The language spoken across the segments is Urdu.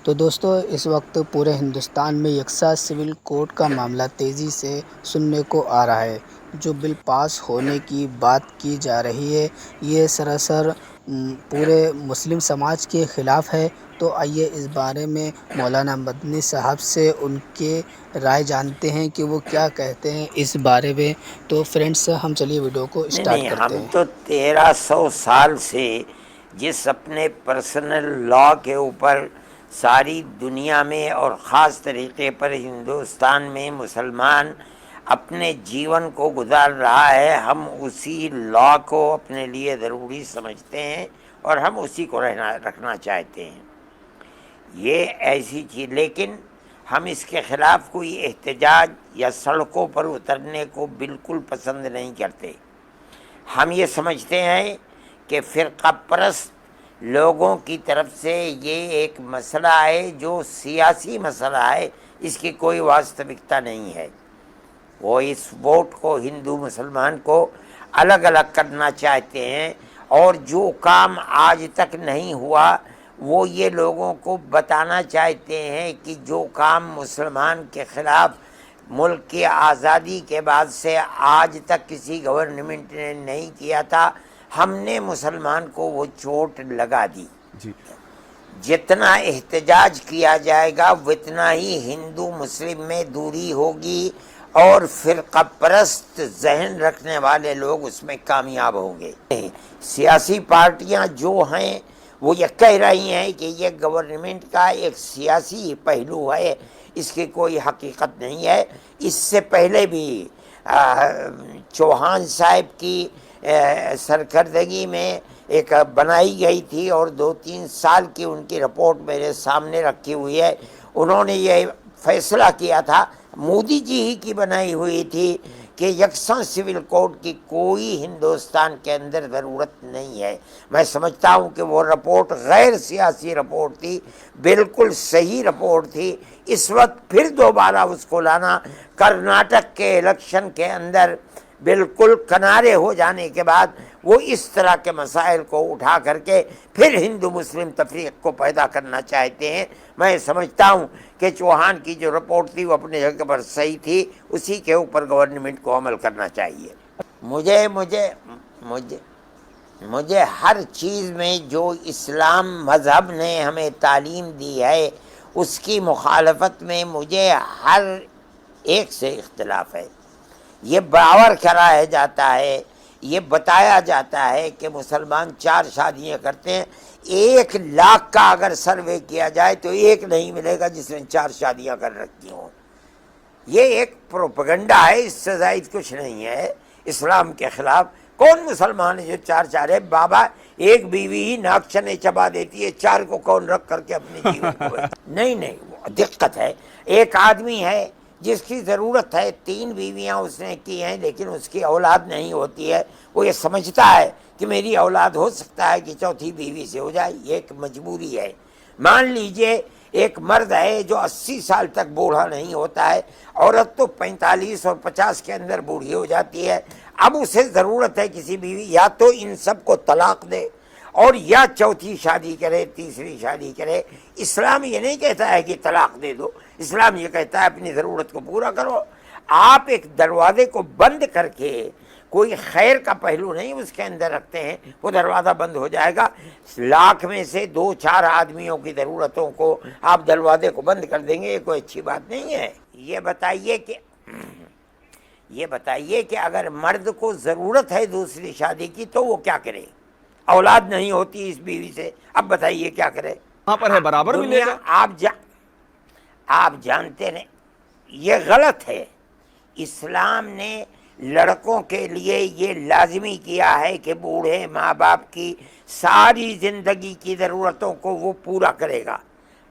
تو دوستو اس وقت پورے ہندوستان میں یکساں سول کوڈ کا معاملہ تیزی سے سننے کو آ رہا ہے۔ جو بل پاس ہونے کی بات کی جا رہی ہے یہ سراسر پورے مسلم سماج کے خلاف ہے۔ تو آئیے اس بارے میں مولانا مدنی صاحب سے ان کے رائے جانتے ہیں کہ وہ کیا کہتے ہیں اس بارے میں۔ تو فرینڈس ہم چلیے ویڈیو کو اسٹارٹ نہیں، کرتے ہم ہیں۔ تو 1300 سال سے جس اپنے پرسنل لا کے اوپر ساری دنیا میں اور خاص طریقے پر ہندوستان میں مسلمان اپنے جیون کو گزار رہا ہے، ہم اسی لا کو اپنے لیے ضروری سمجھتے ہیں اور ہم اسی کو رکھنا چاہتے ہیں۔ یہ ایسی چیز، لیکن ہم اس کے خلاف کوئی احتجاج یا سڑکوں پر اترنے کو بالکل پسند نہیں کرتے۔ ہم یہ سمجھتے ہیں کہ فرقہ پرست لوگوں کی طرف سے یہ ایک مسئلہ ہے جو سیاسی مسئلہ ہے، اس کی کوئی واستوکتا نہیں ہے۔ وہ اس ووٹ کو ہندو مسلمان کو الگ الگ کرنا چاہتے ہیں، اور جو کام آج تک نہیں ہوا وہ یہ لوگوں کو بتانا چاہتے ہیں کہ جو کام مسلمان کے خلاف ملک کی آزادی کے بعد سے آج تک کسی گورنمنٹ نے نہیں کیا تھا، ہم نے مسلمان کو وہ چوٹ لگا دی۔ جی جتنا احتجاج کیا جائے گا اتنا ہی ہندو مسلم میں دوری ہوگی، اور فرقہ پرست ذہن رکھنے والے لوگ اس میں کامیاب ہوں گے۔ سیاسی پارٹیاں جو ہیں وہ یہ کہہ رہی ہیں کہ یہ گورنمنٹ کا ایک سیاسی پہلو ہے، اس کی کوئی حقیقت نہیں ہے۔ اس سے پہلے بھی چوہان صاحب کی سرکردگی میں ایک بنائی گئی تھی، اور 2-3 سال کی ان کی رپورٹ میرے سامنے رکھی ہوئی ہے۔ انہوں نے یہ فیصلہ کیا تھا، مودی جی ہی کی بنائی ہوئی تھی، کہ یکساں سول کوڈ کی کوئی ہندوستان کے اندر ضرورت نہیں ہے۔ میں سمجھتا ہوں کہ وہ رپورٹ غیر سیاسی رپورٹ تھی، بالکل صحیح رپورٹ تھی۔ اس وقت پھر دوبارہ اس کو لانا، کرناٹک کے الیکشن کے اندر بالکل کنارے ہو جانے کے بعد وہ اس طرح کے مسائل کو اٹھا کر کے پھر ہندو مسلم تفریق کو پیدا کرنا چاہتے ہیں۔ میں سمجھتا ہوں کہ چوہان کی جو رپورٹ تھی وہ اپنے جگہ پر صحیح تھی، اسی کے اوپر گورنمنٹ کو عمل کرنا چاہیے۔ مجھے ہر چیز میں جو اسلام مذہب نے ہمیں تعلیم دی ہے اس کی مخالفت میں مجھے ہر ایک سے اختلاف ہے۔ یہ باور کرایا جاتا ہے، یہ بتایا جاتا ہے کہ مسلمان 4 شادیاں کرتے ہیں۔ 1,00,000 کا اگر سروے کیا جائے تو ایک نہیں ملے گا جس نے 4 شادیاں کر رکھی ہوں۔ یہ ایک پروپیگنڈا ہے، اس سے زائد کچھ نہیں ہے اسلام کے خلاف۔ کون مسلمان ہے جو 4 ہے؟ بابا ایک بیوی ہی ناک چنے چبا دیتی ہے، 4 کو کون رکھ کر کے اپنے جیون کو نہیں، دقت ہے۔ ایک آدمی ہے جس کی ضرورت ہے، 3 بیویاں اس نے کی ہیں لیکن اس کی اولاد نہیں ہوتی ہے، وہ یہ سمجھتا ہے کہ میری اولاد ہو سکتا ہے کہ 4تھی بیوی سے ہو جائے، یہ ایک مجبوری ہے۔ مان لیجئے ایک مرد ہے جو 80 سال تک بوڑھا نہیں ہوتا ہے، عورت تو 45 اور 50 کے اندر بوڑھی ہو جاتی ہے، اب اسے ضرورت ہے کسی بیوی، یا تو ان سب کو طلاق دے اور یا 4تھی شادی کرے، 3ری شادی کرے۔ اسلام یہ نہیں کہتا ہے کہ طلاق دے دو، اسلام یہ کہتا ہے اپنی ضرورت کو پورا کرو۔ آپ ایک دروازے کو بند کر کے کوئی خیر کا پہلو نہیں اس کے اندر رکھتے ہیں، وہ دروازہ بند ہو جائے گا۔ 1,00,000 میں سے 2-4 آدمیوں کی ضرورتوں کو آپ دروازے کو بند کر دیں گے، یہ کوئی اچھی بات نہیں ہے۔ یہ بتائیے کہ اگر مرد کو ضرورت ہے دوسری شادی کی تو وہ کیا کرے؟ اولاد نہیں ہوتی اس بیوی سے، اب بتائیے کیا کرے؟ وہاں پر ہے برابر ملے گا۔ آپ جانتے ہیں یہ غلط ہے۔ اسلام نے لڑکوں کے لیے یہ لازمی کیا ہے کہ بوڑھے ماں باپ کی ساری زندگی کی ضرورتوں کو وہ پورا کرے گا،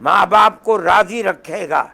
ماں باپ کو راضی رکھے گا۔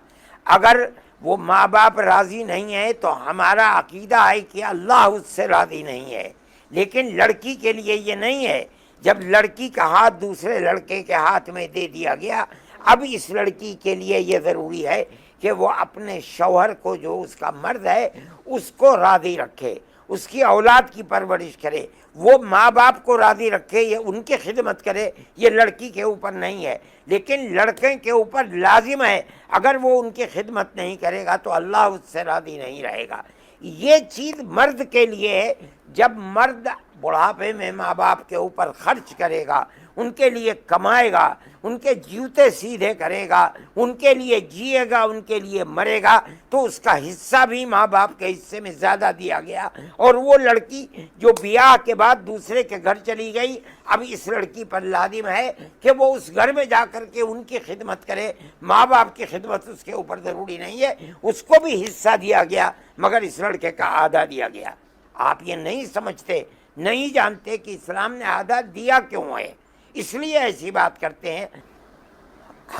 اگر وہ ماں باپ راضی نہیں ہے تو ہمارا عقیدہ ہے کہ اللہ اس سے راضی نہیں ہے۔ لیکن لڑکی کے لیے یہ نہیں ہے۔ جب لڑکی کا ہاتھ دوسرے لڑکے کے ہاتھ میں دے دیا گیا، اب اس لڑکی کے لیے یہ ضروری ہے کہ وہ اپنے شوہر کو، جو اس کا مرد ہے، اس کو راضی رکھے، اس کی اولاد کی پرورش کرے، وہ ماں باپ کو راضی رکھے، یہ ان کی خدمت کرے، یہ لڑکی کے اوپر نہیں ہے، لیکن لڑکے کے اوپر لازم ہے، اگر وہ ان کی خدمت نہیں کرے گا تو اللہ اس سے راضی نہیں رہے گا۔ یہ چیز مرد کے لیے ہے، جب مرد بڑھاپے میں ماں باپ کے اوپر خرچ کرے گا، ان کے لیے کمائے گا، ان کے جوتے سیدھے کرے گا، ان کے لیے جیے گا، ان کے لیے مرے گا، تو اس کا حصہ بھی ماں باپ کے حصے میں زیادہ دیا گیا۔ اور وہ لڑکی جو بیاہ کے بعد دوسرے کے گھر چلی گئی، اب اس لڑکی پر لازم ہے کہ وہ اس گھر میں جا کر کے ان کی خدمت کرے، ماں باپ کی خدمت اس کے اوپر ضروری نہیں ہے، اس کو بھی حصہ دیا گیا، مگر اس لڑکے کا آدھا دیا گیا۔ آپ یہ نہیں سمجھتے، نہیں جانتے کہ اسلام نے آدھا دیا کیوں ہے، اس لیے ایسی بات کرتے ہیں۔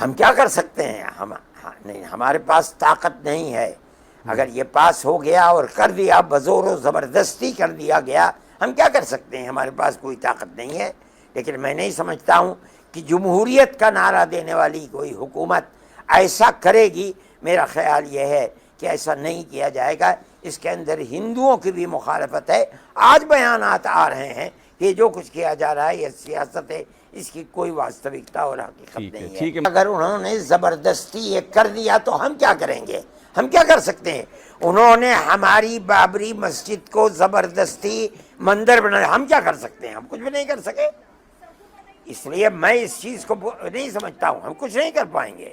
ہم کیا کر سکتے ہیں؟ نہیں، ہمارے پاس طاقت نہیں ہے۔ اگر یہ پاس ہو گیا اور کر دیا، بزور و زبردستی کر دیا گیا، ہم کیا کر سکتے ہیں؟ ہمارے پاس کوئی طاقت نہیں ہے۔ لیکن میں نہیں سمجھتا ہوں کہ جمہوریت کا نعرہ دینے والی کوئی حکومت ایسا کرے گی۔ میرا خیال یہ ہے کہ ایسا نہیں کیا جائے گا۔ اس کے اندر ہندوؤں کی بھی مخالفت ہے۔ آج بیانات آ رہے ہیں کہ جو کچھ کیا جا رہا ہے یہ سیاست ہے، اس کی کوئی واستوکتا اور حقیقت نہیں ہے۔ اگر انہوں نے زبردستی یہ کر دیا تو ہم کیا کریں گے؟ ہم کیا کر سکتے ہیں؟ انہوں نے ہماری بابری مسجد کو زبردستی مندر بنایا، ہم کیا کر سکتے ہیں؟ ہم کچھ بھی نہیں کر سکے۔ اس لیے میں اس چیز کو نہیں سمجھتا ہوں، ہم کچھ نہیں کر پائیں گے۔